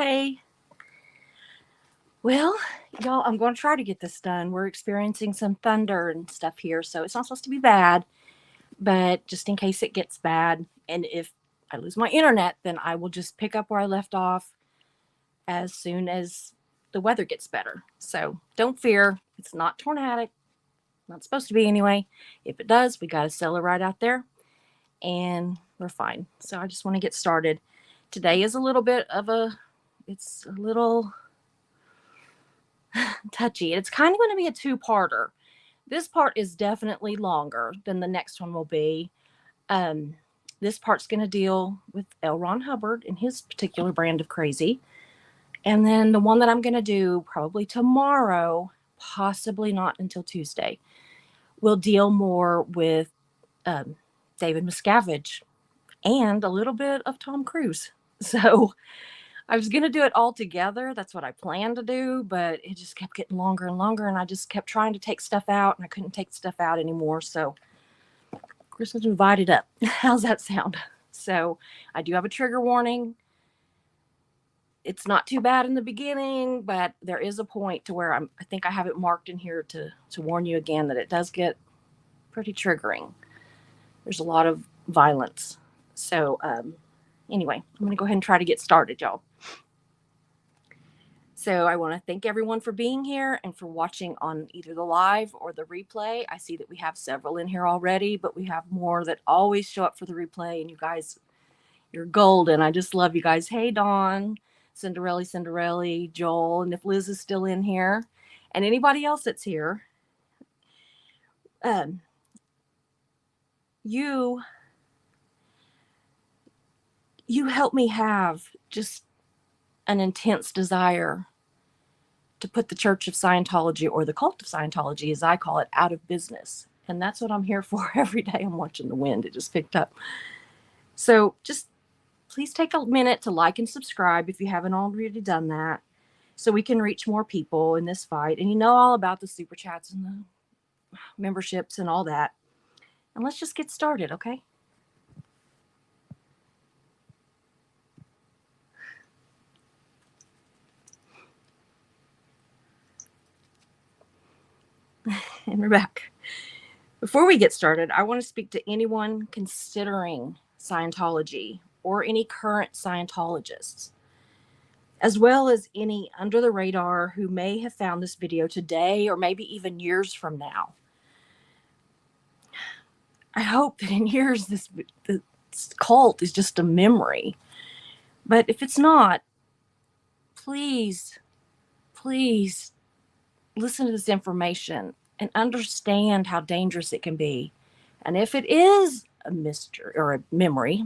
Hi. Well, y'all, I'm going to try to get this done. We're experiencing some thunder and stuff here, so it's not supposed to be bad, but just in case it gets bad, and if I lose my internet, then I will just pick up where I left off as soon as the weather gets better. So don't fear, it's not tornadic, not supposed to be anyway. If it does, we got a cellar right out there, and we're fine. So I just want to get started. Today is a little bit of it's a little touchy. It's kind of going to be a two-parter. This part is definitely longer than the next one will be. Um, this part's going to deal with L Ron Hubbard and his particular brand of crazy. And then the one that I'm going to do probably tomorrow, possibly not until Tuesday, will deal more with um, David Miscavige and a little bit of Tom Cruise. So I was going to do it all together. That's what I planned to do, but it just kept getting longer and longer. And I just kept trying to take stuff out, and I couldn't take stuff out anymore. So Christmas divided up. How's that sound? So I do have a trigger warning. It's not too bad in the beginning, but there is a point to where I think I have it marked in here to warn you again that it does get pretty triggering. There's a lot of violence. So anyway, I'm going to go ahead and try to get started, y'all. So I want to thank everyone for being here and for watching on either the live or the replay. I see that we have several in here already, but we have more that always show up for the replay. And you guys, you're golden. I just love you guys. Hey, Dawn, Cinderella, Joel, and if Liz is still in here, and anybody else that's here, you help me have just an intense desire to put the Church of Scientology, or the cult of Scientology, as I call it, out of business. And that's what I'm here for every day. I'm watching the wind. It just picked up. So just please take a minute to like and subscribe if you haven't already done that, so we can reach more people in this fight. And you know all about the super chats and the memberships and all that. And let's just get started, okay? And we're back. Before we get started, I want to speak to anyone considering Scientology or any current Scientologists, as well as any under the radar who may have found this video today or maybe even years from now. I hope that in years this cult is just a memory. But if it's not, please listen to this information and understand how dangerous it can be. And if it is a mystery or a memory,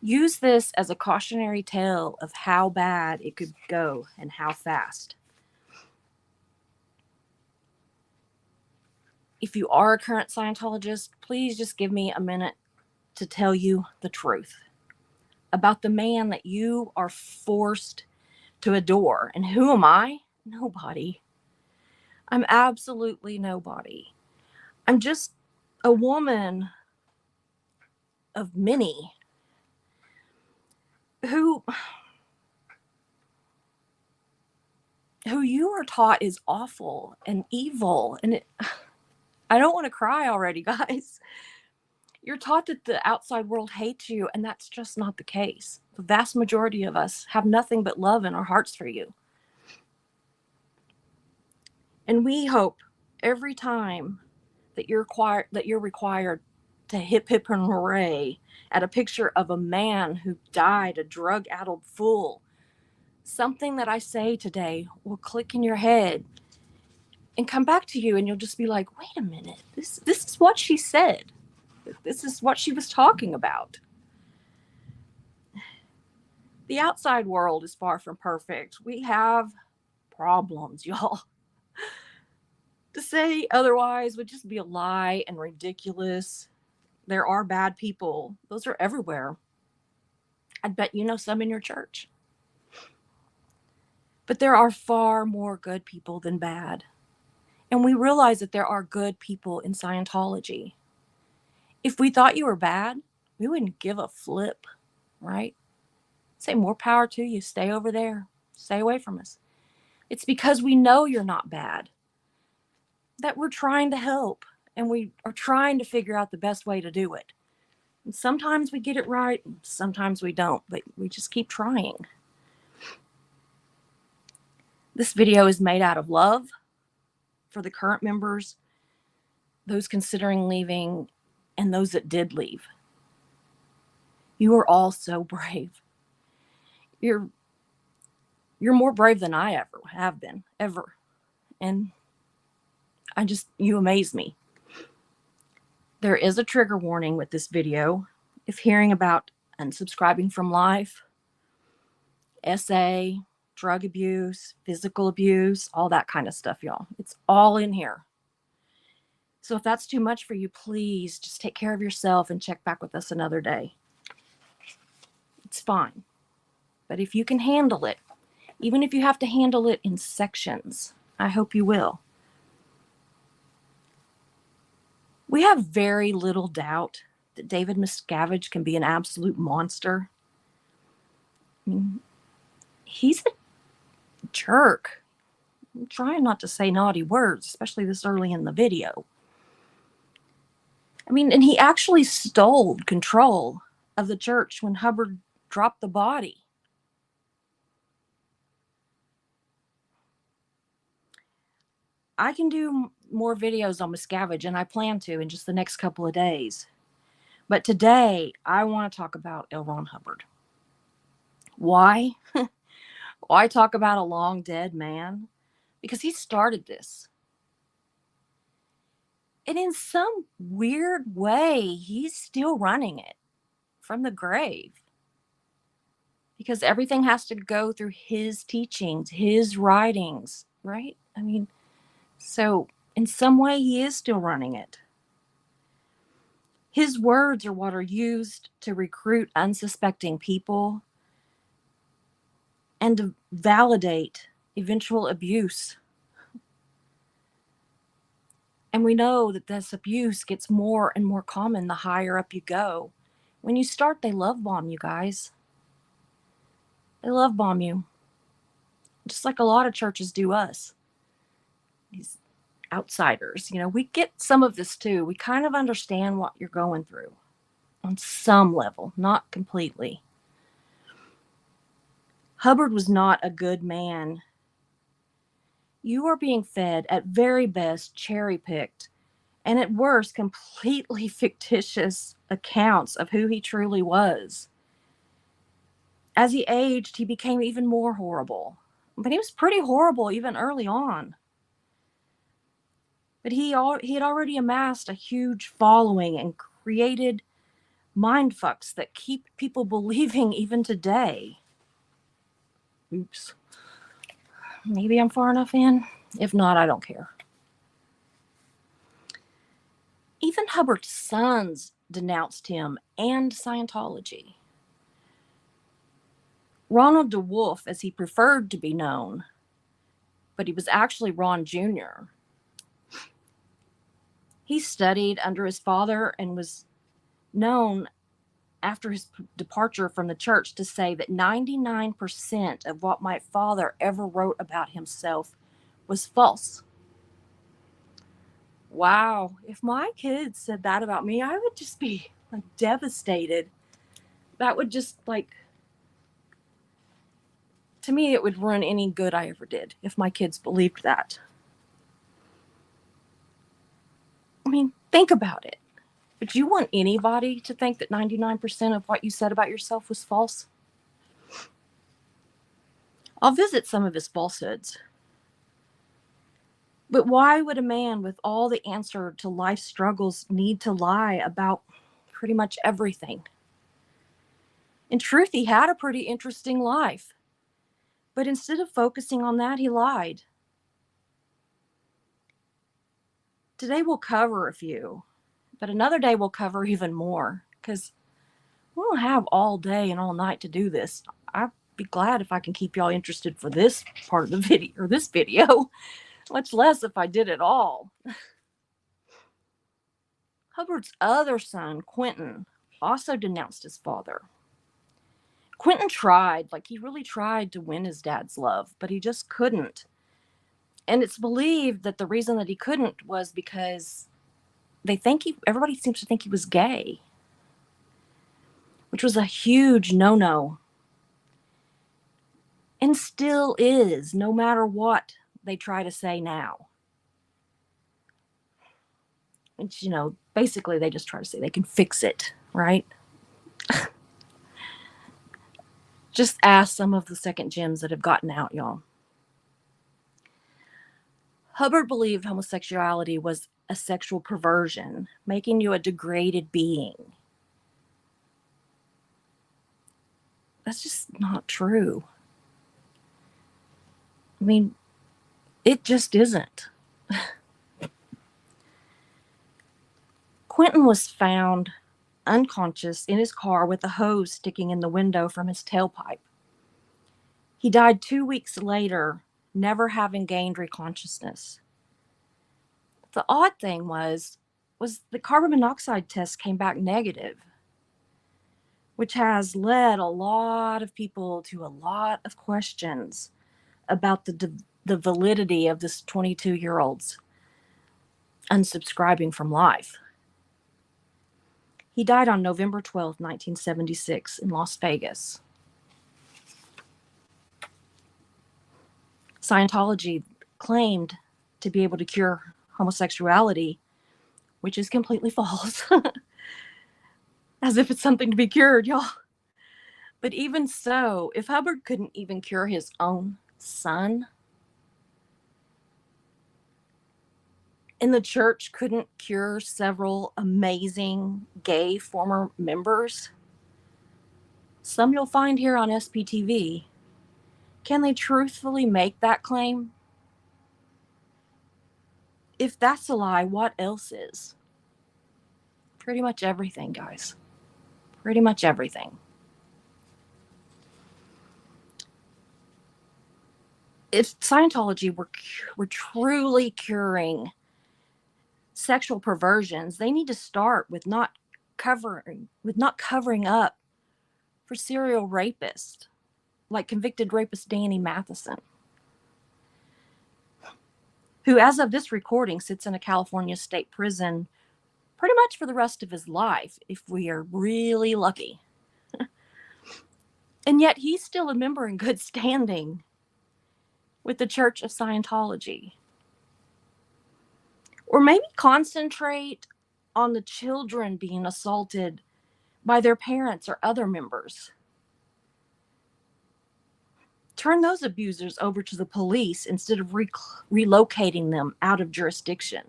use this as a cautionary tale of how bad it could go and how fast. If you are a current Scientologist, please just give me a minute to tell you the truth about the man that you are forced to adore. And who am I? Nobody. I'm absolutely nobody. I'm just a woman of many who you are taught is awful and evil. And I don't want to cry already, guys. You're taught that the outside world hates you, and that's just not the case. The vast majority of us have nothing but love in our hearts for you. And we hope every time that you're required to hip hip and hooray at a picture of a man who died a drug-addled fool, something that I say today will click in your head and come back to you, and you'll just be like, wait a minute, this is what she said. This is what she was talking about. The outside world is far from perfect. We have problems, y'all. To say otherwise would just be a lie and ridiculous. There are bad people. Those are everywhere. I'd bet you know some in your church. But there are far more good people than bad. And we realize that there are good people in Scientology. If we thought you were bad, we wouldn't give a flip, right? Say more power to you. Stay over there. Stay away from us. It's because we know you're not bad that we're trying to help, and we are trying to figure out the best way to do it. And sometimes we get it right, and sometimes we don't, but we just keep trying. This video is made out of love for the current members, those considering leaving, and those that did leave. You are all so brave. You're more brave than I ever have been, ever. And you amaze me. There is a trigger warning with this video. If hearing about unsubscribing from life, SA, drug abuse, physical abuse, all that kind of stuff, y'all. It's all in here. So if that's too much for you, please just take care of yourself and check back with us another day. It's fine. But if you can handle it, even if you have to handle it in sections, I hope you will. We have very little doubt that David Miscavige can be an absolute monster. I mean, he's a jerk. I'm trying not to say naughty words, especially this early in the video. I mean, and he actually stole control of the church when Hubbard dropped the body. I can do more videos on Miscavige, and I plan to in just the next couple of days. But today, I want to talk about L Ron Hubbard. Why? Why talk about a long dead man? Because he started this. And in some weird way, he's still running it from the grave. Because everything has to go through his teachings, his writings, right? I mean, so in some way, he is still running it. His words are what are used to recruit unsuspecting people and to validate eventual abuse. And we know that this abuse gets more and more common the higher up you go. When you start, they love bomb you guys. They love bomb you. Just like a lot of churches do us. These outsiders, we get some of this too. We kind of understand what you're going through on some level, not completely. Hubbard was not a good man. You are being fed, at very best, cherry-picked, and at worst, completely fictitious accounts of who he truly was. As he aged, he became even more horrible. But he was pretty horrible even early on. But he had already amassed a huge following and created mindfucks that keep people believing even today. Oops. Maybe I'm far enough in. If not, I don't care. Even Hubbard's sons denounced him and Scientology. Ronald DeWolf, as he preferred to be known, but he was actually Ron Jr. He studied under his father and was known after his departure from the church to say that 99% of what my father ever wrote about himself was false. Wow, if my kids said that about me, I would just be devastated. That would just to me, it would ruin any good I ever did if my kids believed that. I mean, think about it. Would you want anybody to think that 99% of what you said about yourself was false? I'll visit some of his falsehoods. But why would a man with all the answer to life's struggles need to lie about pretty much everything? In truth, he had a pretty interesting life. But instead of focusing on that, he lied. Today we'll cover a few, but another day we'll cover even more, because we don't have all day and all night to do this. I'd be glad if I can keep y'all interested for this part of the video, or this video. Much less if I did it all. Hubbard's other son, Quentin, also denounced his father. Quentin tried, like he really tried to win his dad's love, but he just couldn't. And it's believed that the reason that he couldn't was because everybody seems to think he was gay, which was a huge no-no. And still is, no matter what they try to say now. Which, basically they just try to say they can fix it, right? Just ask some of the second gems that have gotten out, y'all. Hubbard believed homosexuality was a sexual perversion, making you a degraded being. That's just not true. I mean, it just isn't. Quentin was found unconscious in his car with a hose sticking in the window from his tailpipe. He died 2 weeks later, never having gained consciousness. The odd thing was the carbon monoxide test came back negative, which has led a lot of people to a lot of questions about the validity of this 22-year-old's unsubscribing from life. He died on November 12, 1976 in Las Vegas. Scientology claimed to be able to cure homosexuality, which is completely false. As if it's something to be cured, y'all. But even so, if Hubbard couldn't even cure his own son, and the church couldn't cure several amazing gay former members, some you'll find here on SPTV, can they truthfully make that claim? If that's a lie, what else is? Pretty much everything, guys. Pretty much everything. If Scientology were truly curing sexual perversions, they need to start with not covering up for serial rapists, like convicted rapist Danny Matheson, who, as of this recording, sits in a California state prison pretty much for the rest of his life, if we are really lucky. And yet he's still a member in good standing with the Church of Scientology. Or maybe concentrate on the children being assaulted by their parents or other members. Turn those abusers over to the police instead of relocating them out of jurisdiction.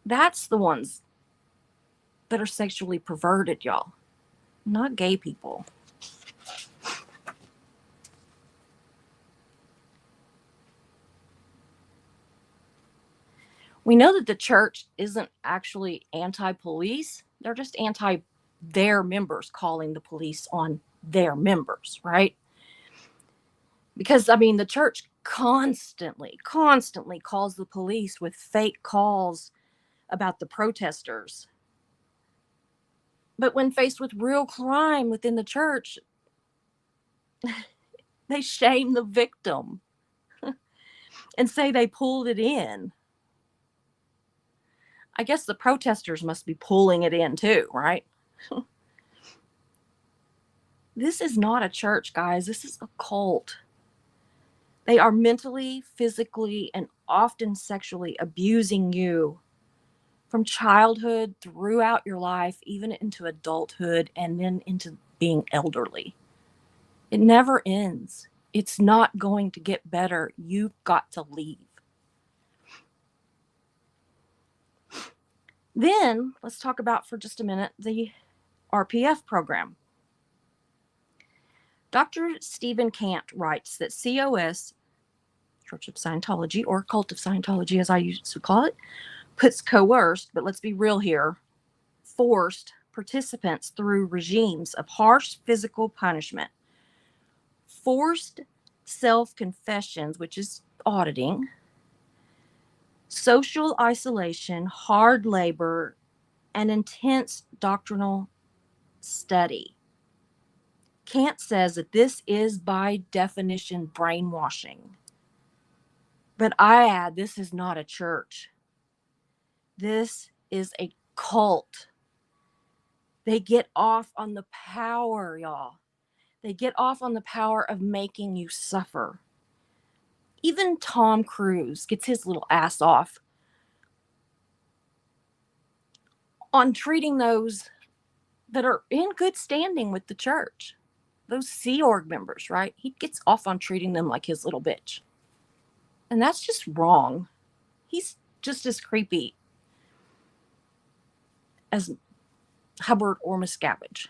That's the ones that are sexually perverted, y'all, not gay people. We know that the church isn't actually anti-police. They're just anti their members calling the police on their members, right? Because, the church constantly calls the police with fake calls about the protesters. But when faced with real crime within the church, they shame the victim and say they pulled it in. I guess the protesters must be pulling it in too, right? This is not a church, guys. This is a cult. They are mentally, physically, and often sexually abusing you from childhood throughout your life, even into adulthood, and then into being elderly. It never ends. It's not going to get better. You've got to leave. Then let's talk about for just a minute the RPF program. Dr. Stephen Cant writes that COS, Church of Scientology, or Cult of Scientology as I used to call it, puts coerced, but let's be real here, forced participants through regimes of harsh physical punishment, forced self-confessions, which is auditing, social isolation, hard labor, and intense doctrinal study. Kant says that this is by definition brainwashing. But I add, this is not a church. This is a cult. They get off on the power, y'all. They get off on the power of making you suffer. Even Tom Cruise gets his little ass off on treating those that are in good standing with the church. Those Sea Org members, right? He gets off on treating them like his little bitch. And that's just wrong. He's just as creepy as Hubbard or Miscavige.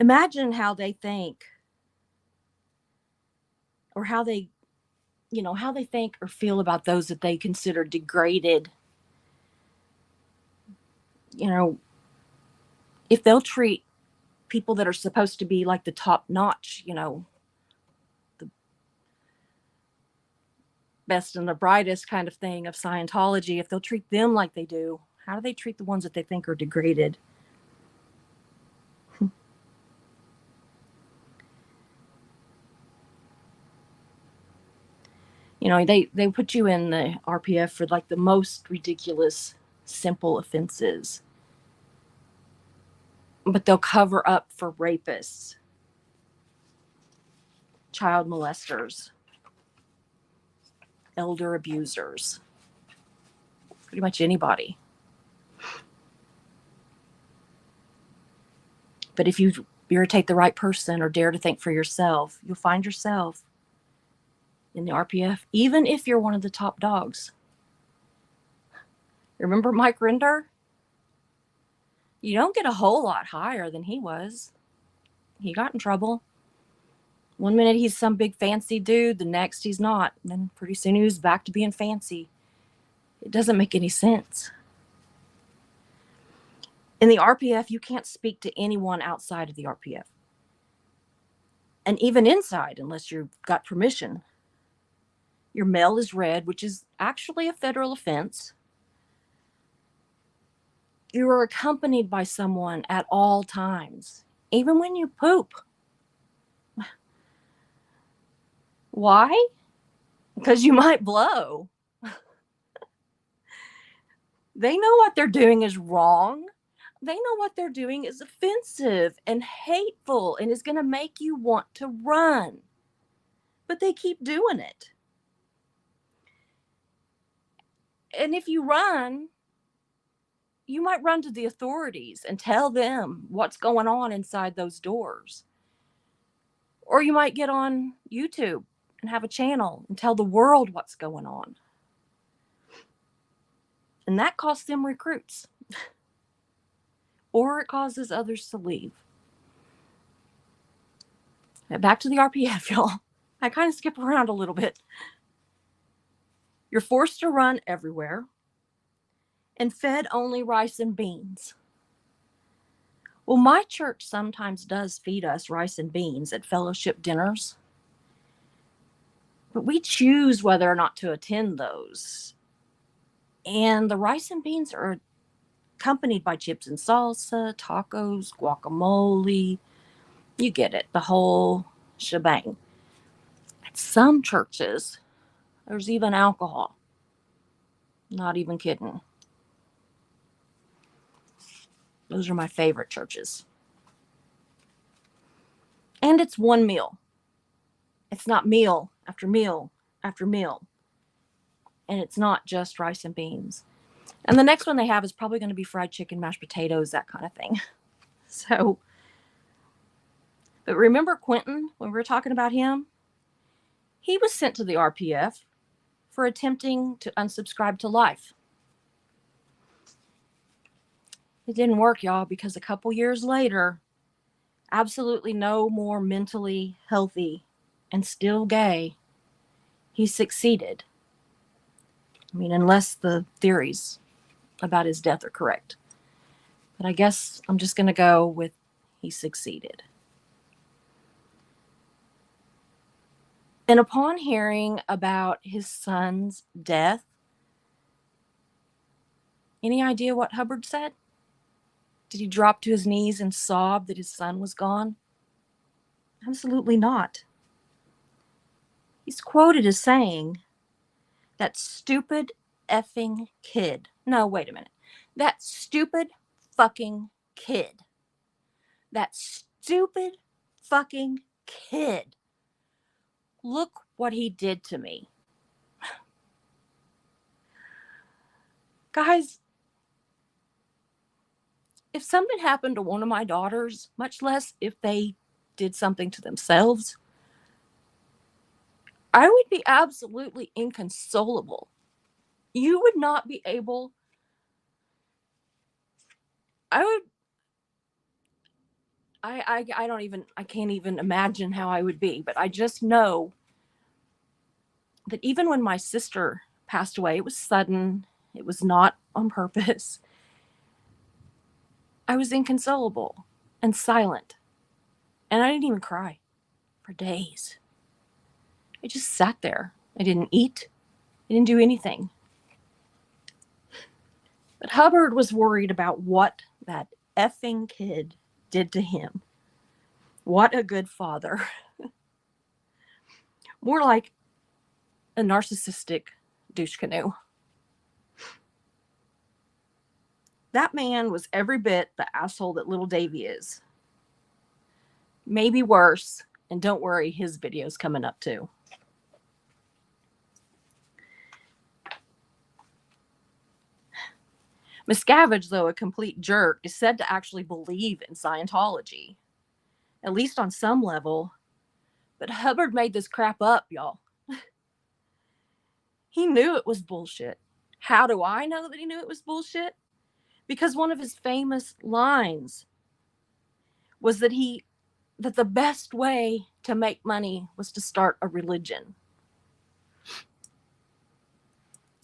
Imagine how they think, or how they think or feel about those that they consider degraded. If they'll treat people that are supposed to be like the top notch, the best and the brightest kind of thing of Scientology, if they'll treat them like they do, how do they treat the ones that they think are degraded? They put you in the RPF for like the most ridiculous, simple offenses. But they'll cover up for rapists, child molesters, elder abusers, pretty much anybody. But if you irritate the right person or dare to think for yourself, you'll find yourself in the RPF, even if you're one of the top dogs. Remember Mike Rinder? You don't get a whole lot higher than he was. He got in trouble. One minute he's some big fancy dude, the next he's not. And then pretty soon he was back to being fancy. It doesn't make any sense. In the RPF, you can't speak to anyone outside of the RPF. And even inside, unless you've got permission. Your mail is read, which is actually a federal offense. You are accompanied by someone at all times, even when you poop. Why? Because you might blow. They know what they're doing is wrong. They know what they're doing is offensive and hateful and is going to make you want to run. But they keep doing it. And if you run, you might run to the authorities and tell them what's going on inside those doors. Or you might get on YouTube and have a channel and tell the world what's going on. And that costs them recruits. Or it causes others to leave. Back to the RPF, y'all. I kind of skip around a little bit. You're forced to run everywhere and fed only rice and beans. Well, my church sometimes does feed us rice and beans at fellowship dinners, but we choose whether or not to attend those. And the rice and beans are accompanied by chips and salsa, tacos, guacamole. You get it, the whole shebang. At some churches, there's even alcohol. Not even kidding. Those are my favorite churches. And it's one meal. It's not meal after meal after meal. And it's not just rice and beans. And the next one they have is probably going to be fried chicken, mashed potatoes, that kind of thing. So, but remember Quentin, when we were talking about him? He was sent to the RPF for attempting to unsubscribe to life. It didn't work, y'all, because a couple years later, absolutely no more mentally healthy and still gay, he succeeded. I mean, unless the theories about his death are correct. But I guess I'm just going to go with he succeeded. And upon hearing about his son's death, any idea what Hubbard said? Did he drop to his knees and sob that his son was gone? Absolutely not. He's quoted as saying, "That stupid effing kid." No, wait a minute. That stupid fucking kid. That stupid fucking kid. Look what he did to me. Guys, if something happened to one of my daughters, much less if they did something to themselves, I would be absolutely inconsolable. You would not be able. I would. I don't even. I can't even imagine how I would be. But I just know that even when my sister passed away, it was sudden. It was not on purpose. I was inconsolable and silent, and I didn't even cry for days. I just sat there. I didn't eat. I didn't do anything. But Hubbard was worried about what that effing kid did to him. What a good father. More like a narcissistic douche canoe. That man was every bit the asshole that little Davy is. Maybe worse. And don't worry, his video's coming up too. Miscavige, though a complete jerk, is said to actually believe in Scientology, at least on some level. But Hubbard made this crap up, y'all. He knew it was bullshit. How do I know that he knew it was bullshit? Because one of his famous lines was that the best way to make money was to start a religion.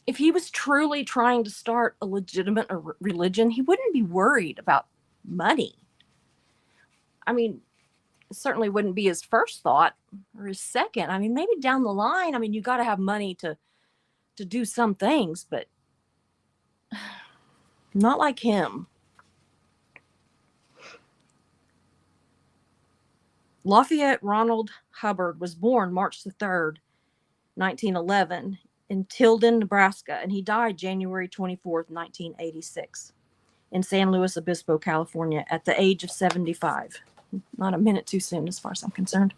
If he was truly trying to start a legitimate religion, he wouldn't be worried about money. I mean, it certainly wouldn't be his first thought or his second. I mean, maybe down the line, you got to have money to do some things, but not like him. Lafayette Ronald Hubbard was born March the 3rd, 1911, in Tilden, Nebraska, and he died January 24th, 1986, in San Luis Obispo, California, at the age of 75. Not a minute too soon, as far as I'm concerned.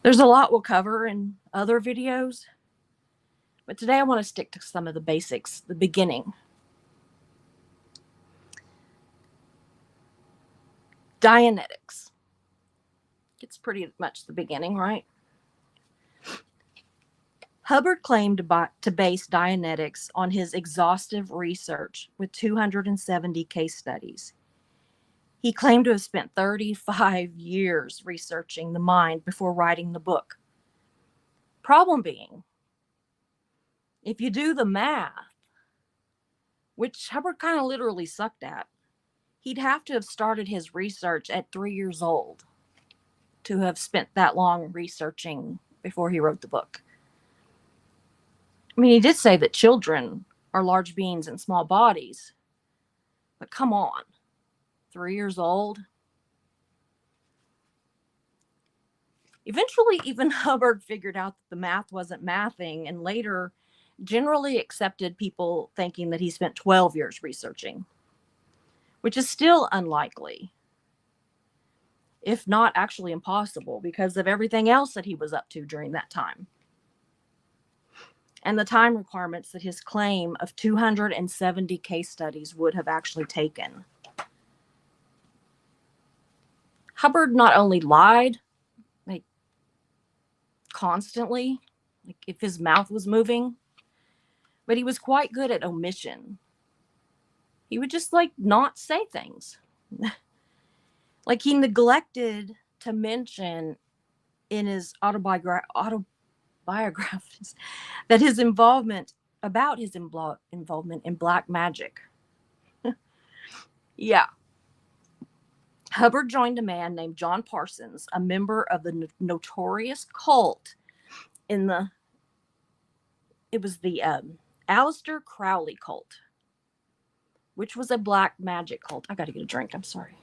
There's a lot we'll cover in other videos, but today I want to stick to some of the basics, the beginning. Dianetics. It's pretty much the beginning, right? Hubbard claimed to base Dianetics on his exhaustive research with 270 case studies. He claimed to have spent 35 years researching the mind before writing the book. Problem being, if you do the math, which Hubbard kind of literally sucked at, he'd have to have started his research at 3 years old to have spent that long researching before he wrote the book. I mean, he did say that children are large beings in small bodies, but come on, 3 years old? Eventually, even Hubbard figured out that the math wasn't mathing, and later generally accepted people thinking that he spent 12 years researching, which is still unlikely, if not actually impossible, because of everything else that he was up to during that time, and the time requirements that his claim of 270 case studies would have actually taken. Hubbard not only lied, constantly, if his mouth was moving, but he was quite good at omission. He would just not say things. He neglected to mention in his autobiographies that his involvement in black magic. Yeah. Hubbard joined a man named John Parsons, a member of the notorious cult it was the Aleister Crowley cult, which was a black magic cult. I got to get a drink. I'm sorry.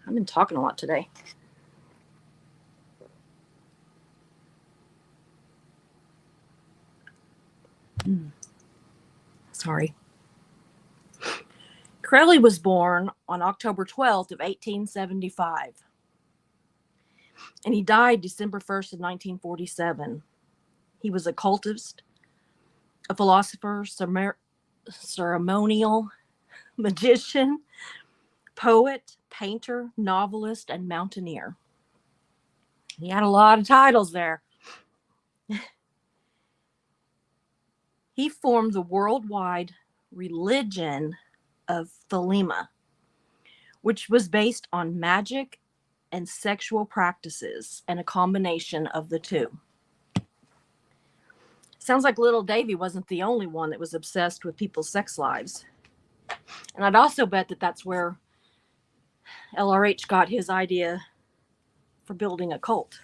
I've been talking a lot today. Sorry. Crowley was born on October 12th of 1875. And he died December 1st of 1947. He was a cultist, a philosopher, ceremonial magician, poet, painter, novelist, and mountaineer. He had a lot of titles there. He formed the worldwide religion of Thelema, which was based on magic and sexual practices and a combination of the two. Sounds like little Davy wasn't the only one that was obsessed with people's sex lives. And I'd also bet that that's where LRH got his idea for building a cult.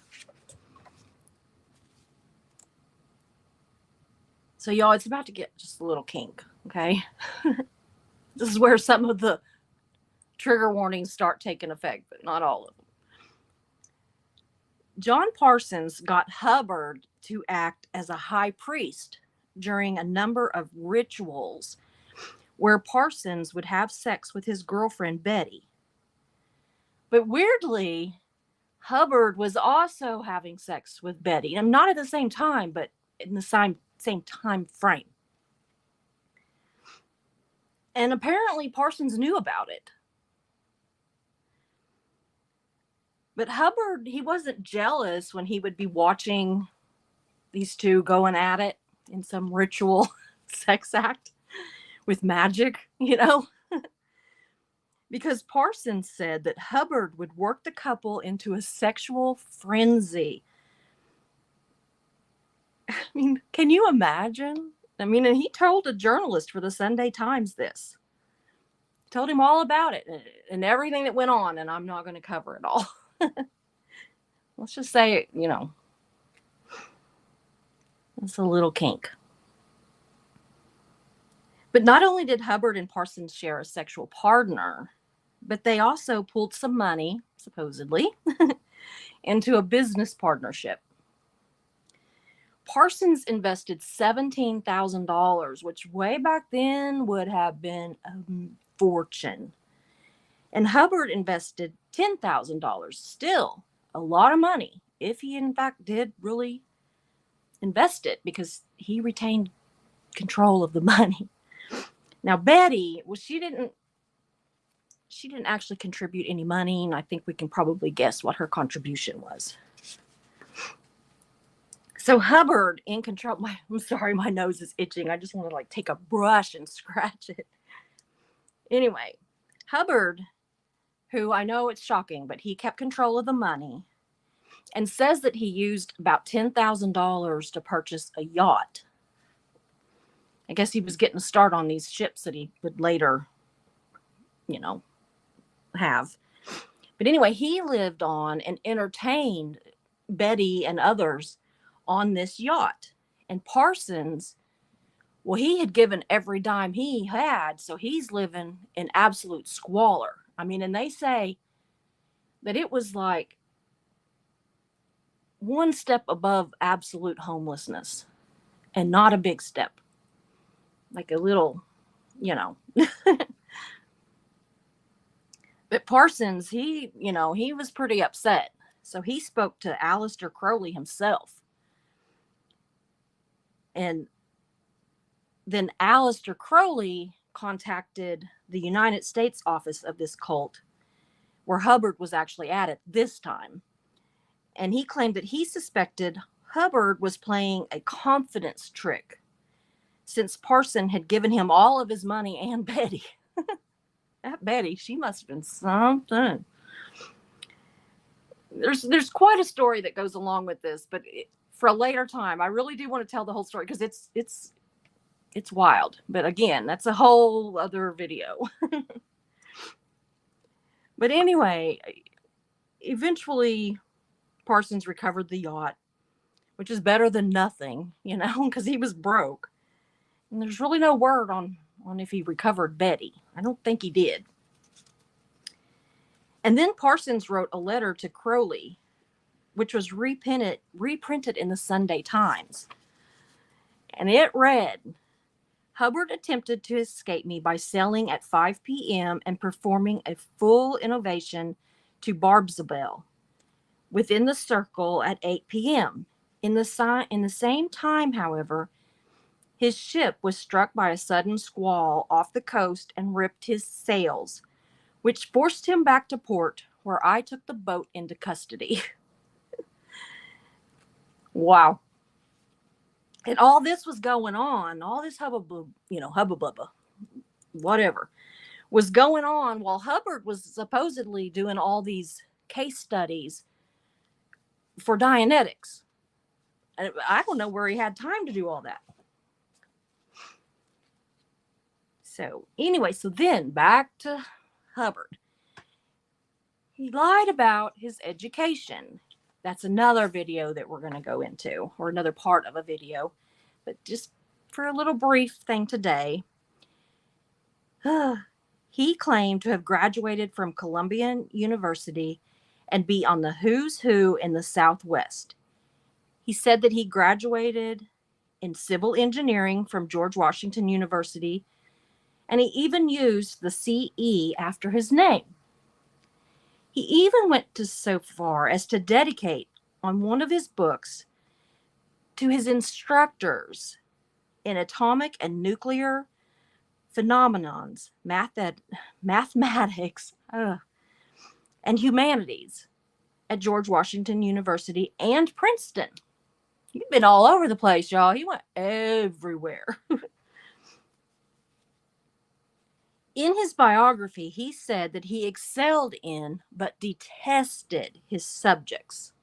So y'all, it's about to get just a little kink, okay? This is where some of the trigger warnings start taking effect, but not all of them. John Parsons got Hubbard to act as a high priest during a number of rituals where Parsons would have sex with his girlfriend, Betty. But weirdly, Hubbard was also having sex with Betty. And not at the same time, but in the same time frame. And apparently Parsons knew about it. But Hubbard, he wasn't jealous when he would be watching these two going at it in some ritual sex act with magic, you know? Because Parsons said that Hubbard would work the couple into a sexual frenzy. I mean, can you imagine? I mean, and he told a journalist for the Sunday Times this. Told him all about it and everything that went on, and I'm not going to cover it all. Let's just say, you know, it's a little kink. But not only did Hubbard and Parsons share a sexual partner, but they also pulled some money, supposedly, into a business partnership. Parsons invested $17,000, which way back then would have been a fortune. And Hubbard invested $10,000, still a lot of money, if he in fact did really invest it, because he retained control of the money. Now, Betty, well, she didn't actually contribute any money, and I think we can probably guess what her contribution was. So Hubbard in control. I'm sorry, my nose is itching. I just want to take a brush and scratch it. Anyway, Hubbard, who I know it's shocking, but he kept control of the money and says that he used about $10,000 to purchase a yacht. I guess he was getting a start on these ships that he would later, have. But anyway, he lived on and entertained Betty and others on this yacht. And Parsons, well, he had given every dime he had, so he's living in absolute squalor. I mean, and they say that it was like one step above absolute homelessness, and not a big step. Like a little, But Parsons, he was pretty upset. So he spoke to Aleister Crowley himself. And then Aleister Crowley contacted the United States office of this cult, where Hubbard was actually at it this time. And he claimed that he suspected Hubbard was playing a confidence trick, since Parson had given him all of his money and Betty. That Betty, she must have been something. There's quite a story that goes along with this, but for a later time, I really do want to tell the whole story because it's wild. But again, that's a whole other video. But anyway, eventually Parsons recovered the yacht, which is better than nothing, because he was broke. And there's really no word on on if he recovered Betty. I don't think he did. And then Parsons wrote a letter to Crowley, which was reprinted in the Sunday Times. And it read, Hubbard attempted to escape me by selling at 5 p.m. and performing a full innovation to Barbzabel within the circle at 8 p.m. In the same time, however, his ship was struck by a sudden squall off the coast and ripped his sails, which forced him back to port, where I took the boat into custody. Wow. And all this was going on, all this hubbub, hubba whatever, was going on while Hubbard was supposedly doing all these case studies for Dianetics. I don't know where he had time to do all that. So anyway, then back to Hubbard. He lied about his education. That's another video that we're going to go into, or another part of a video. But just for a little brief thing today, he claimed to have graduated from Columbia University and be on the who's who in the Southwest. He said that he graduated in civil engineering from George Washington University, and he even used the CE after his name. He even went so far as to dedicate on one of his books to his instructors in atomic and nuclear phenomenons, mathematics, and humanities at George Washington University and Princeton. He's been all over the place, y'all. He went everywhere. In his biography, he said that he excelled in but detested his subjects.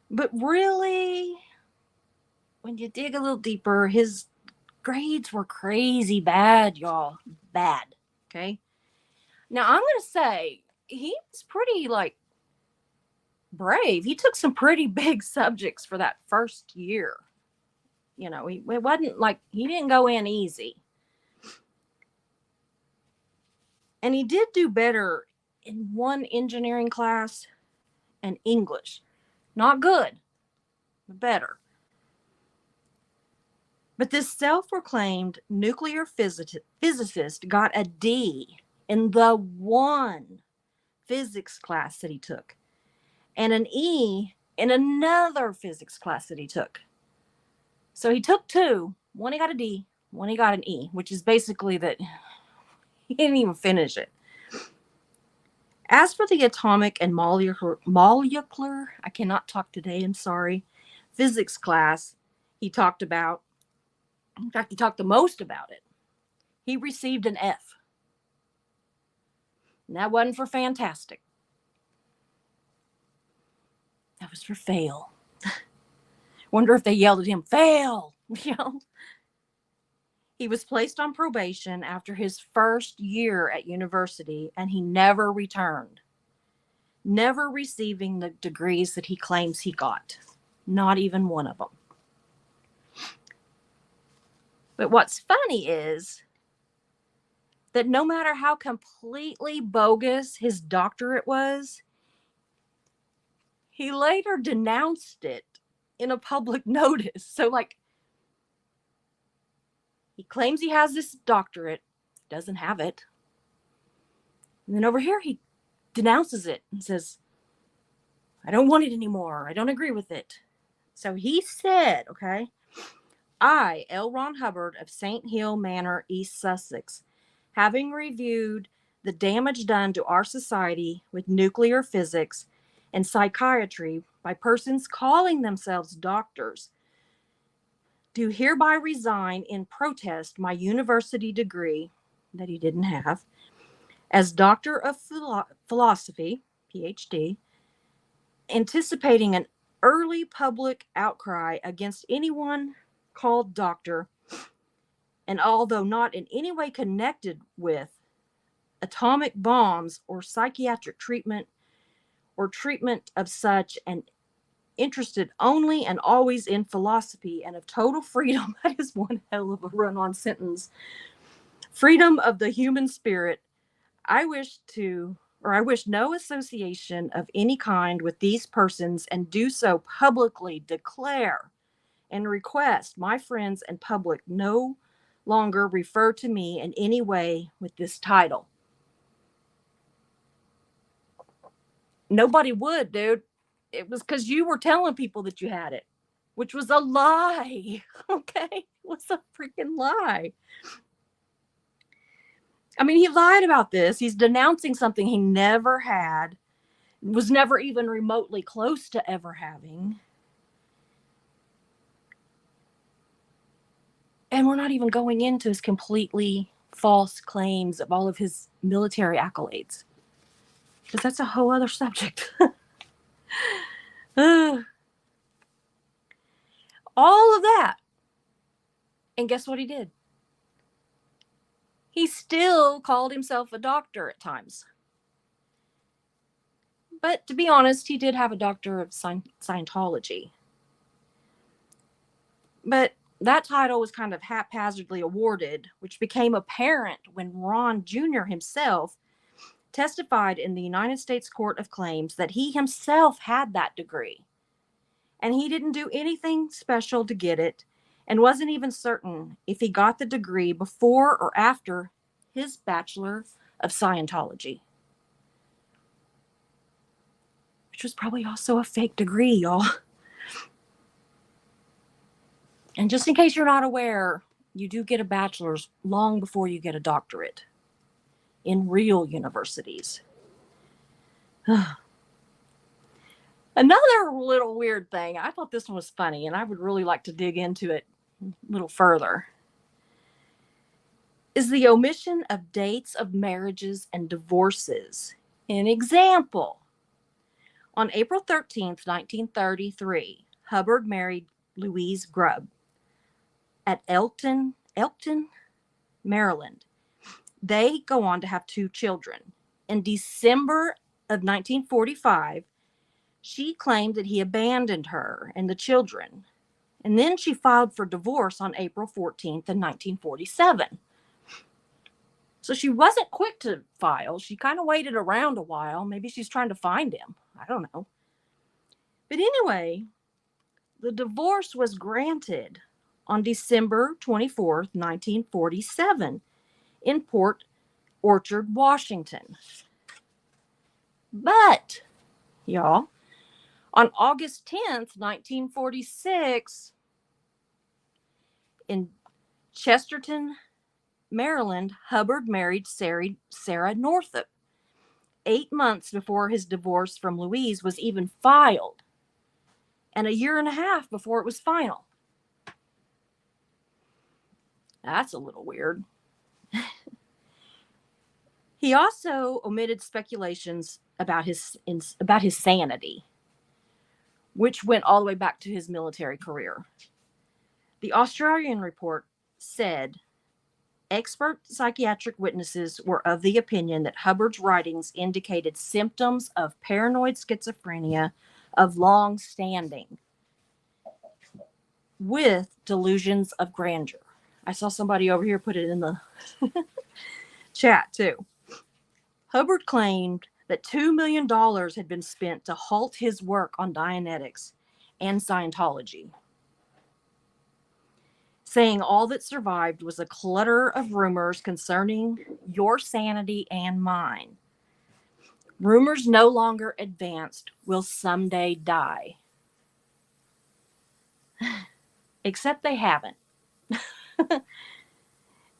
But really, when you dig a little deeper, his grades were crazy bad, y'all. Bad. Okay? Now, I'm going to say he was pretty, brave. He took some pretty big subjects for that first year. It wasn't he didn't go in easy. And he did do better in one engineering class and English. Not good, but better. But this self-proclaimed nuclear physicist got a D in the one physics class that he took, and an E in another physics class that he took. So he took two. One he got a D, one he got an E, which is basically that he didn't even finish it. As for the atomic and molecular, I cannot talk today, I'm sorry, physics class he talked about, in fact, he talked the most about it, he received an F. And that wasn't for fantastic. That was for fail. Wonder if they yelled at him, fail, He was placed on probation after his first year at university, and he never returned, never receiving the degrees that he claims he got. Not even one of them. But what's funny is that no matter how completely bogus his doctorate was, he later denounced it in a public notice. So, he claims he has this doctorate, doesn't have it. And then over here, he denounces it and says, I don't want it anymore. I don't agree with it. So he said, okay, I, L Ron Hubbard of St. Hill Manor, East Sussex, having reviewed the damage done to our society with nuclear physics and psychiatry by persons calling themselves doctors, do hereby resign in protest my university degree that he didn't have as Doctor of Philosophy, PhD, anticipating an early public outcry against anyone called doctor, and although not in any way connected with atomic bombs or psychiatric treatment or treatment of such, and interested only and always in philosophy and of total freedom. That is one hell of a run-on sentence. Freedom of the human spirit. I wish to, or I wish no association of any kind with these persons, and do so publicly declare and request my friends and public no longer refer to me in any way with this title. Nobody would, dude. It was because you were telling people that you had it, which was a lie. Okay? It was a freaking lie. I mean, he lied about this. He's denouncing something he never had, was never even remotely close to ever having. And we're not even going into his completely false claims of all of his military accolades, because that's a whole other subject. All of that. And guess what he did? He still called himself a doctor at times. But to be honest, he did have a doctor of Scientology. But that title was kind of haphazardly awarded, which became apparent when Ron Jr. himself testified in the United States Court of Claims that he himself had that degree. And he didn't do anything special to get it, and wasn't even certain if he got the degree before or after his Bachelor of Scientology. Which was probably also a fake degree, y'all. And just in case you're not aware, you do get a bachelor's long before you get a doctorate in real universities. Another little weird thing, I thought this one was funny, and I would really like to dig into it a little further, is the omission of dates of marriages and divorces. An example, on April 13th, 1933, Hubbard married Louise Grubb at Elkton, Maryland. They go on to have 2 children. In December of 1945, she claimed that he abandoned her and the children. And then she filed for divorce on April 14th in 1947. So she wasn't quick to file. She kind of waited around a while. Maybe she's trying to find him. I don't know. But anyway, the divorce was granted on December 24th, 1947 in Port Orchard, Washington. But, y'all, on August 10th, 1946, in Chesterton, Maryland, Hubbard married Sarah Northup 8 months before his divorce from Louise was even filed, and a year and a half before it was final. That's a little weird. He also omitted speculations about his sanity, which went all the way back to his military career. The Australian report said expert psychiatric witnesses were of the opinion that Hubbard's writings indicated symptoms of paranoid schizophrenia of long standing with delusions of grandeur. I saw somebody over here put it in the chat too. Hubbard claimed that $2 million had been spent to halt his work on Dianetics and Scientology, saying all that survived was a clutter of rumors concerning your sanity and mine. Rumors no longer advanced will someday die. Except they haven't.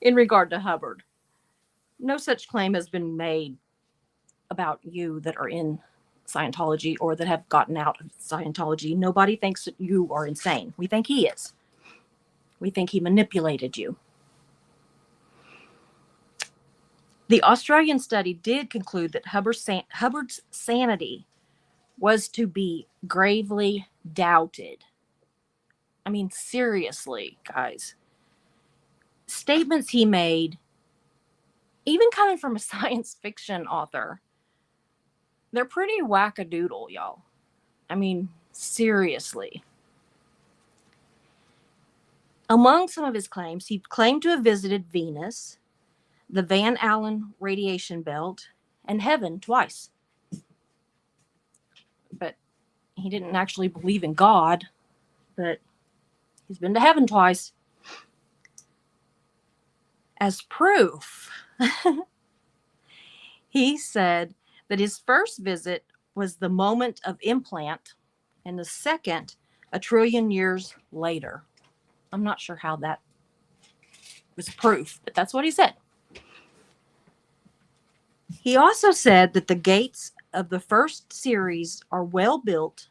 In regard to Hubbard, no such claim has been made about you that are in Scientology or that have gotten out of Scientology. Nobody thinks that you are insane. We think he is. We think he manipulated you. The Australian study did conclude that Hubbard's sanity was to be gravely doubted. I mean, seriously, guys. Statements he made, even coming from a science fiction author, they're pretty wackadoodle, y'all. I mean, Seriously. Among some of his claims, he claimed to have visited Venus, the Van Allen radiation belt, and heaven twice. But he didn't actually believe in God, but he's been to heaven twice. As proof, he said that his first visit was the moment of implant, and the second, a trillion years later. I'm not sure how that was proof, but that's what he said. He also said that the gates of the first series are well built.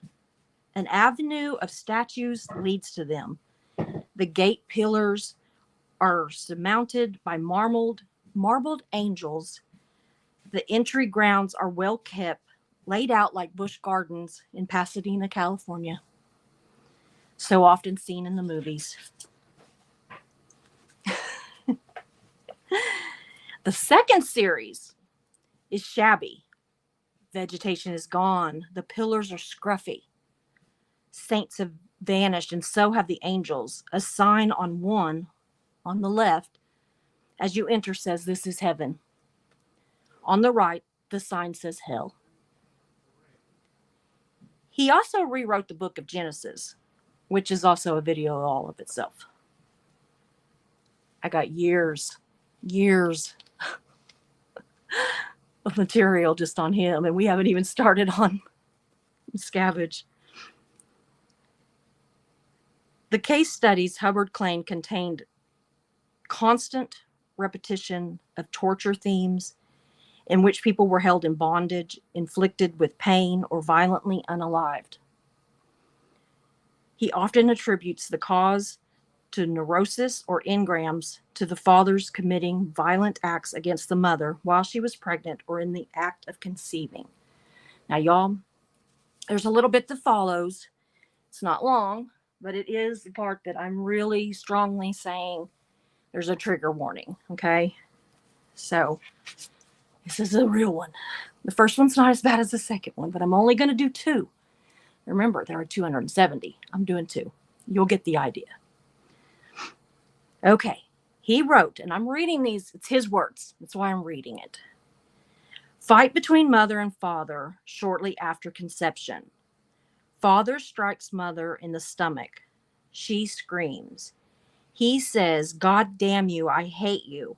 An avenue of statues leads to them. The gate pillars are surmounted by marbled angels. The entry grounds are well kept, laid out like bush gardens in Pasadena, California. So often seen in the movies. The second series is shabby. Vegetation is gone. The pillars are scruffy. Saints have vanished, and so have the angels. A sign on one, on the left, as you enter, says, "This is heaven." On the right, the sign says hell. He also rewrote the book of Genesis, which is also a video all of itself. I got years of material just on him, and we haven't even started on Miscavige. The case studies Hubbard claimed contained constant repetition of torture themes in which people were held in bondage, inflicted with pain, or violently unalived. He often attributes the cause to neurosis or engrams to the fathers committing violent acts against the mother while she was pregnant or in the act of conceiving. Now, y'all, there's a little bit that follows. It's not long, but it is the part that I'm really strongly saying there's a trigger warning, okay? So, this is a real one. The first one's not as bad as the second one, but I'm only going to do 2. Remember, there are 270. I'm doing 2. You'll get the idea. Okay. He wrote, and I'm reading these, it's his words. That's why I'm reading it. Fight between mother and father shortly after conception. Father strikes mother in the stomach. She screams. He says, "God damn you, I hate you.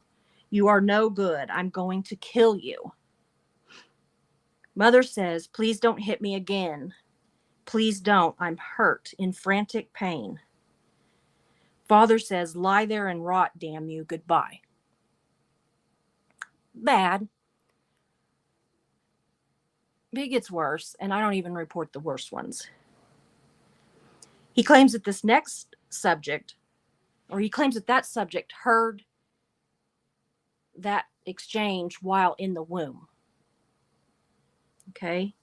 You are no good. I'm going to kill you." Mother says, "Please don't hit me again. Please don't. I'm hurt," in frantic pain. Father says, "Lie there and rot, damn you. Goodbye." Bad. But it gets worse, and I don't even report the worst ones. He claims that this next subject, or he claims that that subject heard that exchange while in the womb. Okay?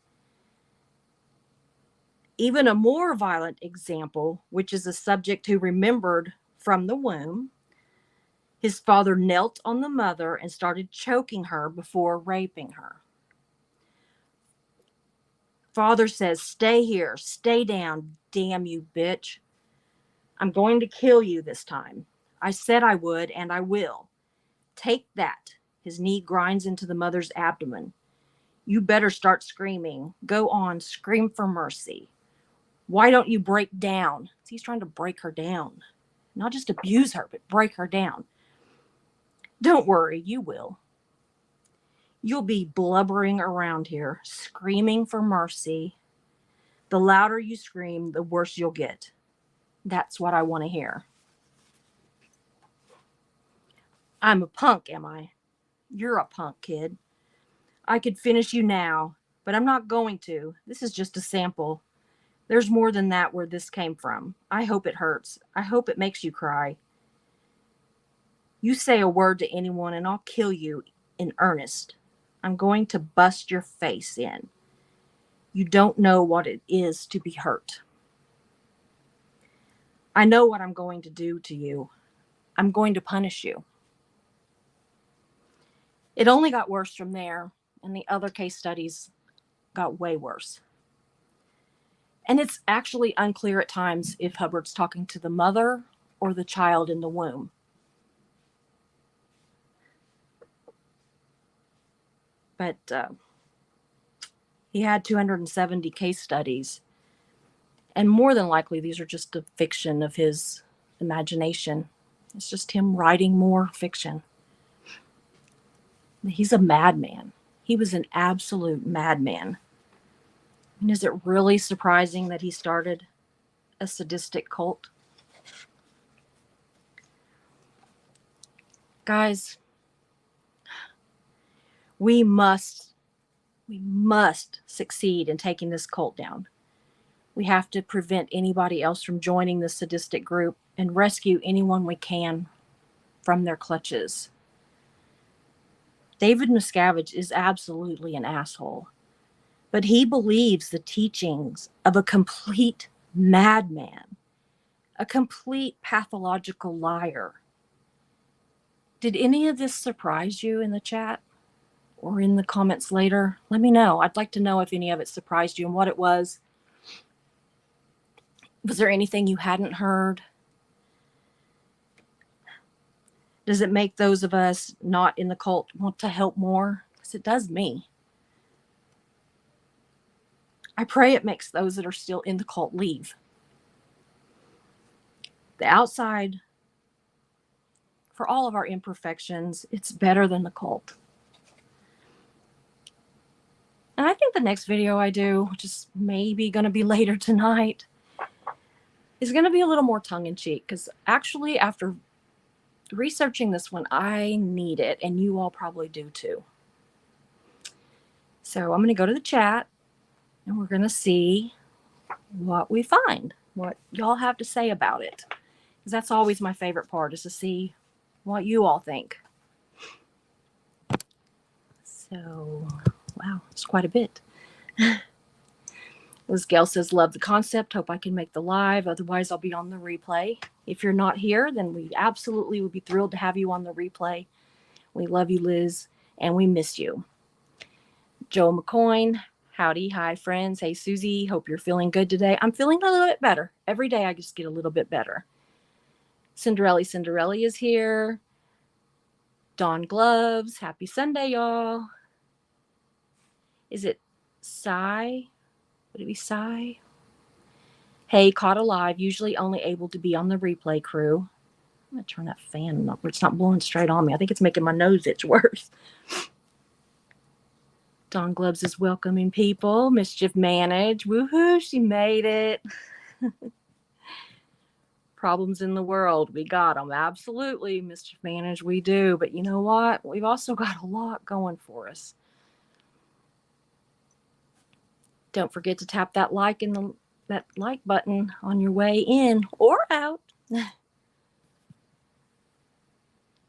Even a more violent example, which is a subject who remembered from the womb, his father knelt on the mother and started choking her before raping her. Father says, "Stay here, stay down, damn you, bitch. I'm going to kill you this time. I said I would, and I will. Take that." His knee grinds into the mother's abdomen. "You better start screaming. Go on, scream for mercy. Why don't you break down?" He's trying to break her down. Not just abuse her, but break her down. "Don't worry, you will. You'll be blubbering around here, screaming for mercy. The louder you scream, the worse you'll get. That's what I want to hear." I'm a punk, am I? You're a punk, kid. I could finish you now, but I'm not going to. This is just a sample. There's more than that where this came from. I hope it hurts. I hope it makes you cry. You say a word to anyone and I'll kill you in earnest. I'm going to bust your face in. You don't know what it is to be hurt. I know what I'm going to do to you. I'm going to punish you. It only got worse from there, and the other case studies got way worse. And it's actually unclear at times if Hubbard's talking to the mother or the child in the womb. But he had 270 case studies. And more than likely, these are just a fiction of his imagination. It's just him writing more fiction. He's a madman. He was an absolute madman. And is it really surprising that he started a sadistic cult? Guys, we must succeed in taking this cult down. We have to prevent anybody else from joining this sadistic group and rescue anyone we can from their clutches. David Miscavige is absolutely an asshole, but he believes the teachings of a complete madman, a complete pathological liar. Did any of this surprise you in the chat or in the comments later? Let me know. I'd like to know if any of it surprised you and what it was. Was there anything you hadn't heard? Does it make those of us not in the cult want to help more? Because it does me. I pray it makes those that are still in the cult leave. The outside, for all of our imperfections, it's better than the cult. And I think the next video I do, which is maybe going to be later tonight, is going to be a little more tongue-in-cheek. Because actually, after researching this one, I need it, and you all probably do too. So I'm going to go to the chat, and we're going to see what we find, what y'all have to say about it. Because that's always my favorite part, is to see what you all think. So, wow, it's quite a bit. Liz Gale says, love the concept. Hope I can make the live. Otherwise, I'll be on the replay. If you're not here, then we absolutely would be thrilled to have you on the replay. We love you, Liz, and we miss you. Joe McCoyne, howdy. Hi, friends. Hey, Susie. Hope you're feeling good today. I'm feeling a little bit better. Every day I just get a little bit better. Cinderella is here. Dawn Gloves. Happy Sunday, y'all. Is it Psy? Would it be Psy? Hey, caught alive. Usually only able to be on the replay crew. I'm going to turn that fan up where it's not blowing straight on me. I think it's making my nose itch worse. Dawn Gloves is welcoming people. Mischief Manage. Woohoo, she made it. Problems in the world. We got them. Absolutely, Mischief Manage, we do. But you know what? We've also got a lot going for us. Don't forget to tap that like in that like button on your way in or out.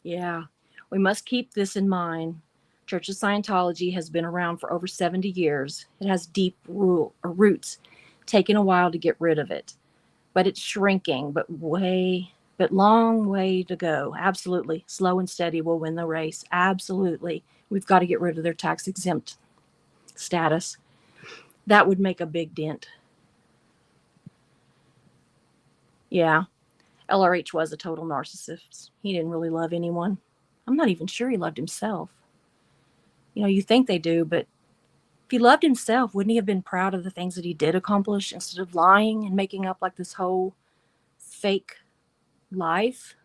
Yeah, we must keep this in mind. Church of Scientology has been around for over 70 years. It has deep roots, taking a while to get rid of it. But it's shrinking, but long way to go. Absolutely. Slow and steady will win the race. Absolutely. We've got to get rid of their tax exempt status. That would make a big dent. Yeah. LRH was a total narcissist. He didn't really love anyone. I'm not even sure he loved himself. You know, you think they do, but if he loved himself, wouldn't he have been proud of the things that he did accomplish instead of lying and making up like this whole fake life?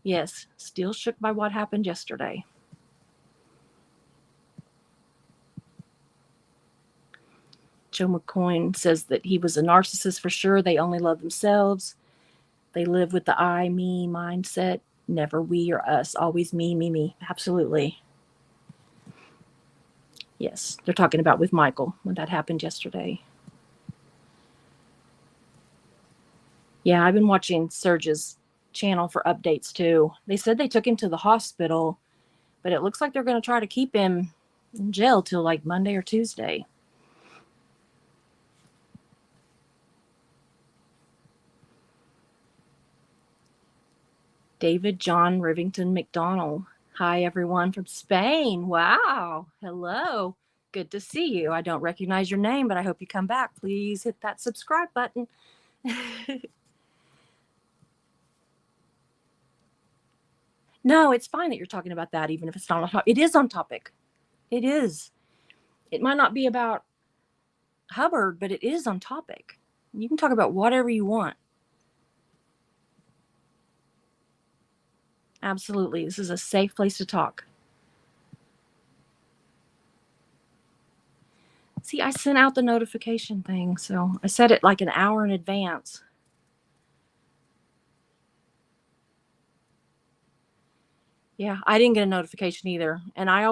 Yes, still shook by what happened yesterday. Joe McCoyne says that he was a narcissist for sure. They only love themselves. They live with the I, me mindset. Never we or us. Always me, me, me. Absolutely. Yes, they're talking about with Michael when that happened yesterday. Yeah, I've been watching Serge's channel for updates too. They said they took him to the hospital, but it looks like they're going to try to keep him in jail till like Monday or Tuesday. David John Rivington McDonald. Hi, everyone from Spain. Wow. Hello. Good to see you. I don't recognize your name, but I hope you come back. Please hit that subscribe button. No, it's fine that you're talking about that, even if it's not on topic. It is on topic. It is. It might not be about Hubbard, but it is on topic. You can talk about whatever you want. Absolutely. This is a safe place to talk. See, I sent out the notification thing, so I set it like an hour in advance. Yeah, I didn't get a notification either. And I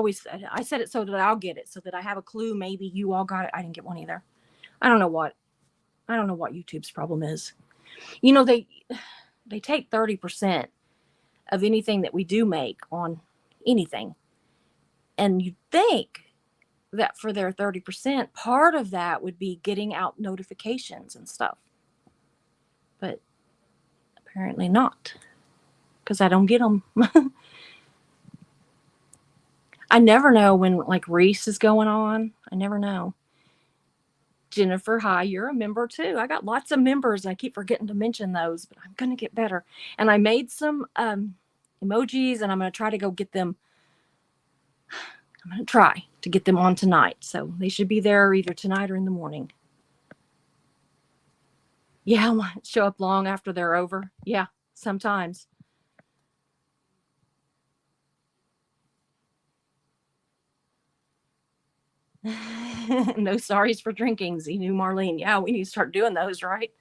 set it so that I'll get it, so that I have a clue maybe you all got it. I didn't get one either. I don't know what YouTube's problem is. You know, they take 30% of anything that we do make on anything. And you'd think that for their 30%, part of that would be getting out notifications and stuff. But apparently not, because I don't get them. I never know when like Reese is going on. I never know. Jennifer, hi, you're a member too. I got lots of members. I keep forgetting to mention those, but I'm going to get better. And I made some emojis, and I'm going to try to go get them. I'm going to try to get them on tonight. So they should be there either tonight or in the morning. Yeah, I might show up long after they're over. Yeah, sometimes. No sorries for drinking, Zenu Marlene. Yeah, we need to start doing those, right?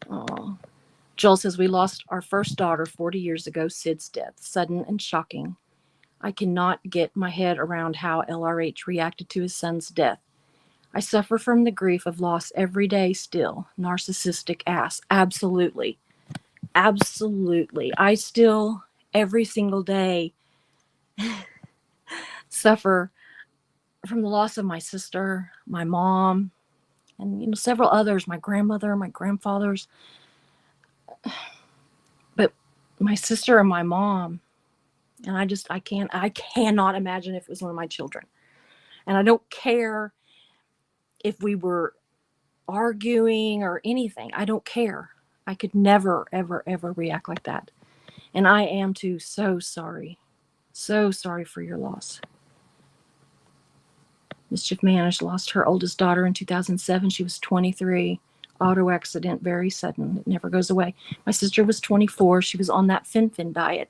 Oh. Joel says, we lost our first daughter 40 years ago, Sid's death, sudden and shocking. I cannot get my head around how LRH reacted to his son's death. I suffer from the grief of loss every day still. Narcissistic ass. Absolutely. Absolutely. I still, every single day, suffer from the loss of my sister, my mom, and several others, my grandmother, my grandfathers. But my sister and my mom, and I cannot imagine if it was one of my children. And I don't care if we were arguing or anything. I don't care. I could never, ever, ever react like that. And I am too. So sorry. So sorry for your loss. Mischief Managed lost her oldest daughter in 2007. She was 23. Auto accident, very sudden. It never goes away. My sister was 24. She was on that Fen-Phen diet.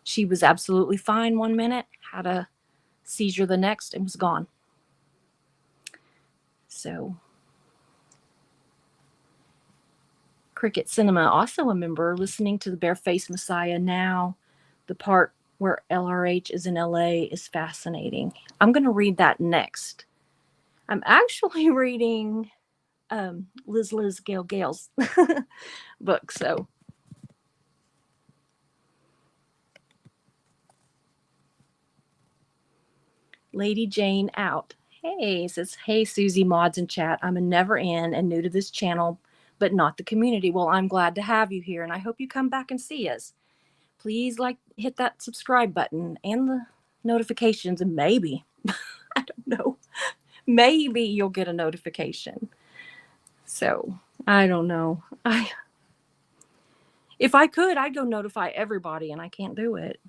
She was absolutely fine one minute, had a seizure the next, and was gone. So, Cricket Cinema, also a member, listening to the Barefaced Messiah now. The part where LRH is in LA is fascinating. I'm going to read that next. I'm actually reading Liz Gale's book. So Lady Jane out. Hey, says, hey, Susie, mods in chat. I'm a never in and new to this channel, but not the community. Well, I'm glad to have you here, and I hope you come back and see us. Please hit that subscribe button and the notifications, and maybe, I don't know, maybe you'll get a notification. So I don't know. If I could, I'd go notify everybody, and I can't do it.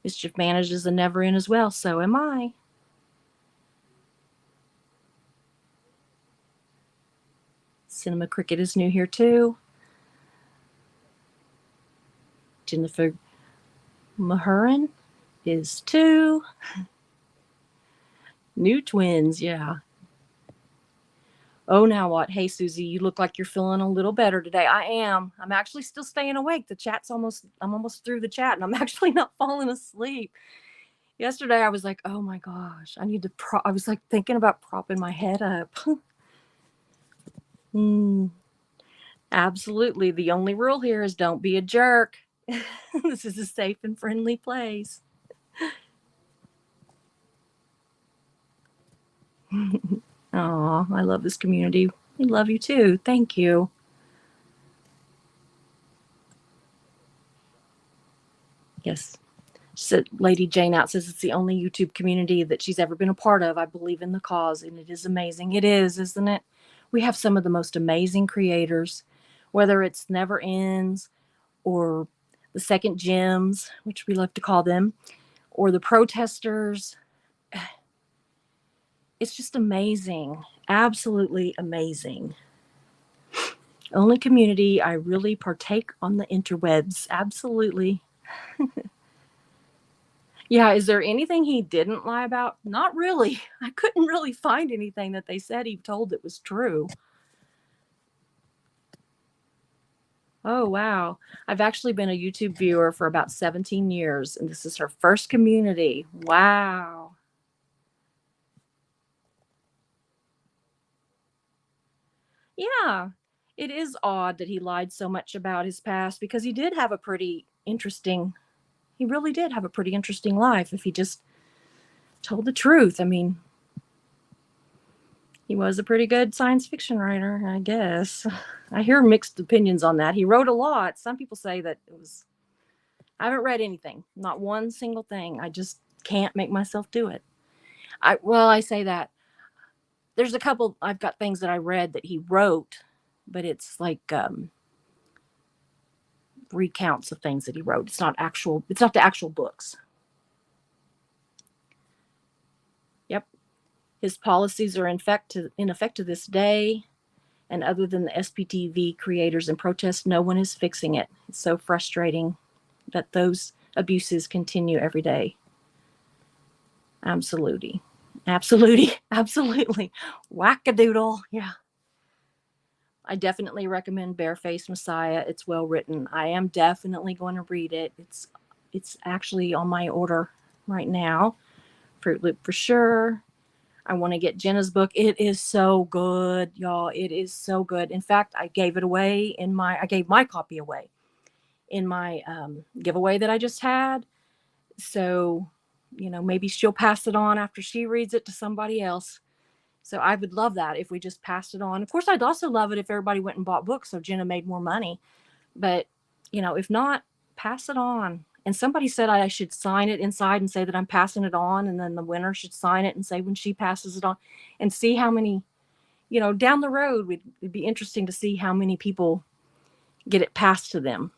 Mischief Managed is a never in as well. So am I. Cinema Cricket is new here too. Jennifer Mahurin is too. New twins, yeah. Oh, now what? Hey, Susie, you look like you're feeling a little better today. I am. I'm actually still staying awake. I'm almost through the chat, and I'm actually not falling asleep. Yesterday, I was like, oh my gosh, I was like thinking about propping my head up. Absolutely. The only rule here is don't be a jerk. This is a safe and friendly place. Oh, I love this community. We love you too. Thank you. said, Lady Jane Out says it's the only YouTube community that she's ever been a part of. I believe in the cause, and it is amazing. It is, isn't it? We have some of the most amazing creators, whether it's Never Ends or the Second Gems, which we love to call them, or the protesters. It's just amazing. Absolutely amazing. Only community I really partake on the interwebs. Absolutely. Yeah, is there anything he didn't lie about? Not really. I couldn't really find anything that they said he told that was true. Oh, wow. I've actually been a YouTube viewer for about 17 years, and this is her first community. Wow. Yeah, it is odd that he lied so much about his past because he did have a pretty interesting, he really did have a pretty interesting life if he just told the truth. I mean, he was a pretty good science fiction writer, I guess. I hear mixed opinions on that. He wrote a lot. Some people say that it was, I haven't read anything, not one single thing. I just can't make myself do it. I say that. There's a couple, I've got things that I read that he wrote, but it's like recounts of things that he wrote. It's not the actual books. Yep. His policies are in effect to this day. And other than the SPTV creators and protests, no one is fixing it. It's so frustrating that those abuses continue every day. Absolutely. Absolutely. Absolutely. Whack-a-doodle. Yeah. I definitely recommend Barefaced Messiah. It's well written. I am definitely going to read it. It's actually on my order right now. Fruit Loop for sure. I want to get Jenna's book. It is so good, y'all. It is so good. In fact, I gave my copy away in my giveaway that I just had. So, maybe she'll pass it on after she reads it to somebody else. So I would love that if we just passed it on. Of course, I'd also love it if everybody went and bought books so Jenna made more money. But, if not, pass it on. And somebody said I should sign it inside and say that I'm passing it on. And then the winner should sign it and say when she passes it on and see how many, down the road, it'd be interesting to see how many people get it passed to them.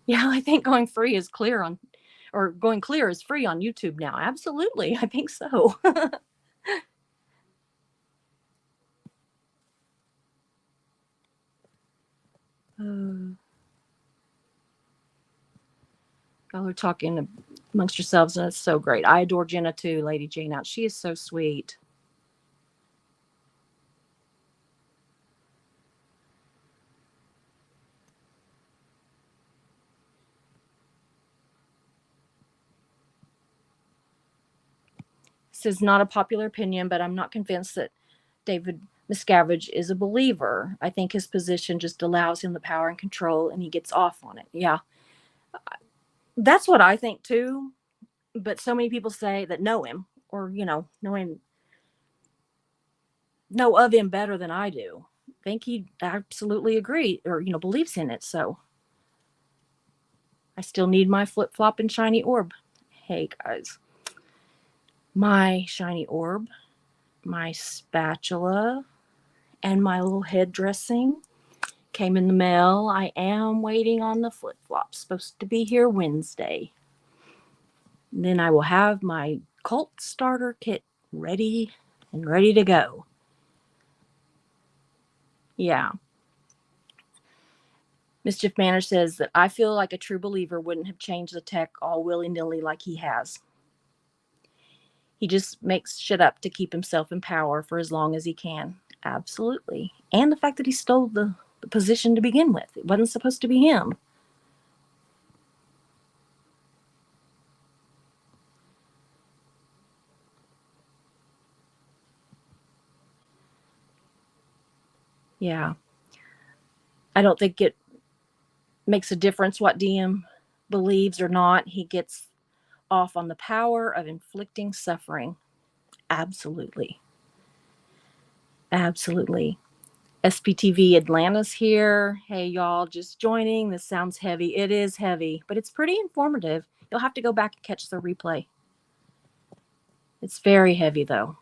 Yeah, I think going clear is free on YouTube now. Absolutely. I think so. Y'all are talking amongst yourselves, and it's so great. I adore Jenna too, Lady Jane Out. She is so sweet. This is not a popular opinion, but I'm not convinced that David Miscavige is a believer. I think his position just allows him the power and control, and he gets off on it. Yeah, that's what I think too. But so many people say that know him, or know of him better than I do. Think he absolutely agree or believes in it. So I still need my flip flop and shiny orb. Hey guys, my shiny orb, my spatula, and my little head dressing came in the mail. I am waiting on the flip flop. Supposed to be here Wednesday. Then I will have my cult starter kit ready to go. Yeah. Mischief Manor says that I feel like a true believer wouldn't have changed the tech all willy-nilly like he has. He just makes shit up to keep himself in power for as long as he can. Absolutely. And the fact that he stole the position to begin with. It wasn't supposed to be him. Yeah. I don't think it makes a difference what DM believes or not. He gets off on the power of inflicting suffering. Absolutely. Absolutely. SPTV Atlanta's here. Hey, y'all, just joining. This sounds heavy. It is heavy, but it's pretty informative. You'll have to go back and catch the replay. It's very heavy, though.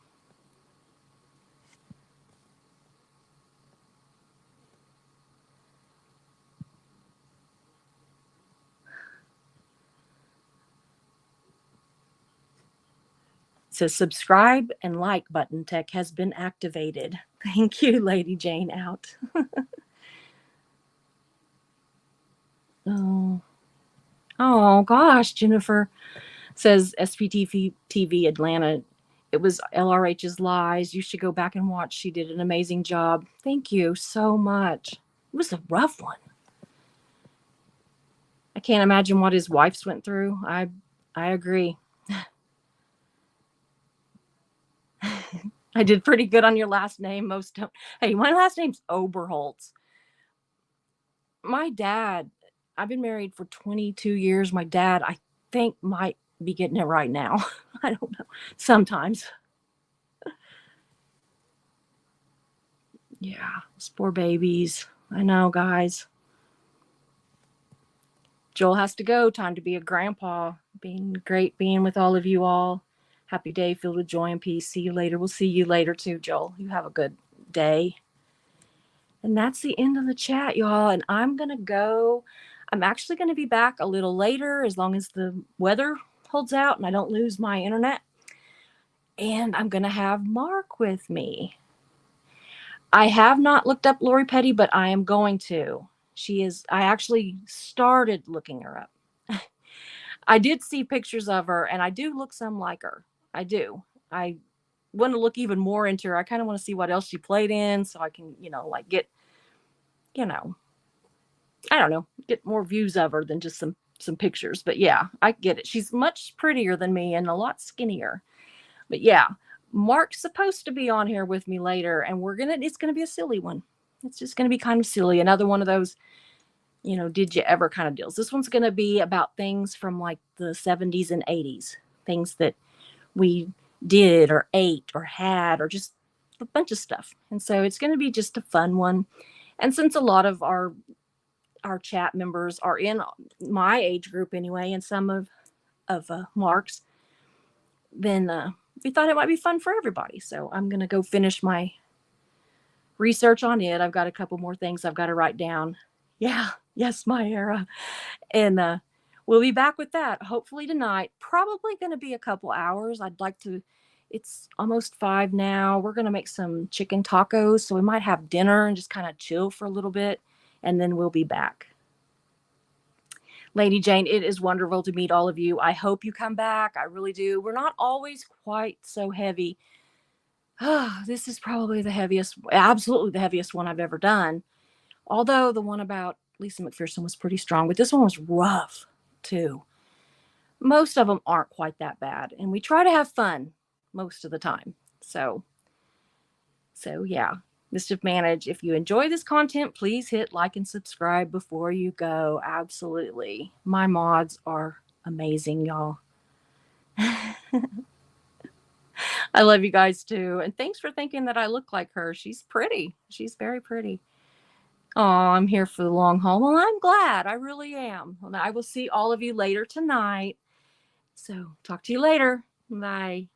It says subscribe and like button tech has been activated. Thank you, Lady Jane out. Oh gosh, Jennifer says SPTV TV Atlanta. It was LRH's Lies. You should go back and watch. She did an amazing job. Thank you so much. It was a rough one. I can't imagine what his wives went through. I agree. I did pretty good on your last name. Most don't. Hey, my last name's Oberholtz. My dad, I've been married for 22 years. My dad, I think, might be getting it right now. I don't know. Sometimes. Yeah, those poor babies. I know, guys. Joel has to go. Time to be a grandpa. Being great being with all of you all. Happy day filled with joy and peace. See you later. We'll see you later too, Joel. You have a good day. And that's the end of the chat, y'all. And I'm going to go. I'm actually going to be back a little later as long as the weather holds out and I don't lose my internet. And I'm going to have Mark with me. I have not looked up Lori Petty, but I am going to. I actually started looking her up. I did see pictures of her and I do look some like her. I do. I want to look even more into her. I kind of want to see what else she played in so I can, get, I don't know, get more views of her than just some pictures. But yeah, I get it. She's much prettier than me and a lot skinnier. But yeah, Mark's supposed to be on here with me later and it's going to be a silly one. It's just going to be kind of silly. Another one of those, did you ever kind of deals. This one's going to be about things from like the 70s and 80s, things that we did or ate or had or just a bunch of stuff. And so it's going to be just a fun one. And since a lot of our chat members are in my age group anyway, and some of Mark's, then we thought it might be fun for everybody. So I'm going to go finish my research on it. I've got a couple more things I've got to write down. Yeah. Yes, my era. And we'll be back with that hopefully tonight. Probably going to be a couple hours. It's almost 5 now. We're going to make some chicken tacos. So we might have dinner and just kind of chill for a little bit. And then we'll be back. Lady Jane, it is wonderful to meet all of you. I hope you come back. I really do. We're not always quite so heavy. This is probably absolutely the heaviest one I've ever done. Although the one about Lisa McPherson was pretty strong, but this one was rough too. Most of them aren't quite that bad. And we try to have fun most of the time. So yeah. Mischief Manage, if you enjoy this content, please hit like and subscribe before you go. Absolutely. My mods are amazing, y'all. I love you guys too. And thanks for thinking that I look like her. She's pretty. She's very pretty. Oh, I'm here for the long haul. Well, I'm glad. I really am. Well, I will see all of you later tonight. So talk to you later. Bye.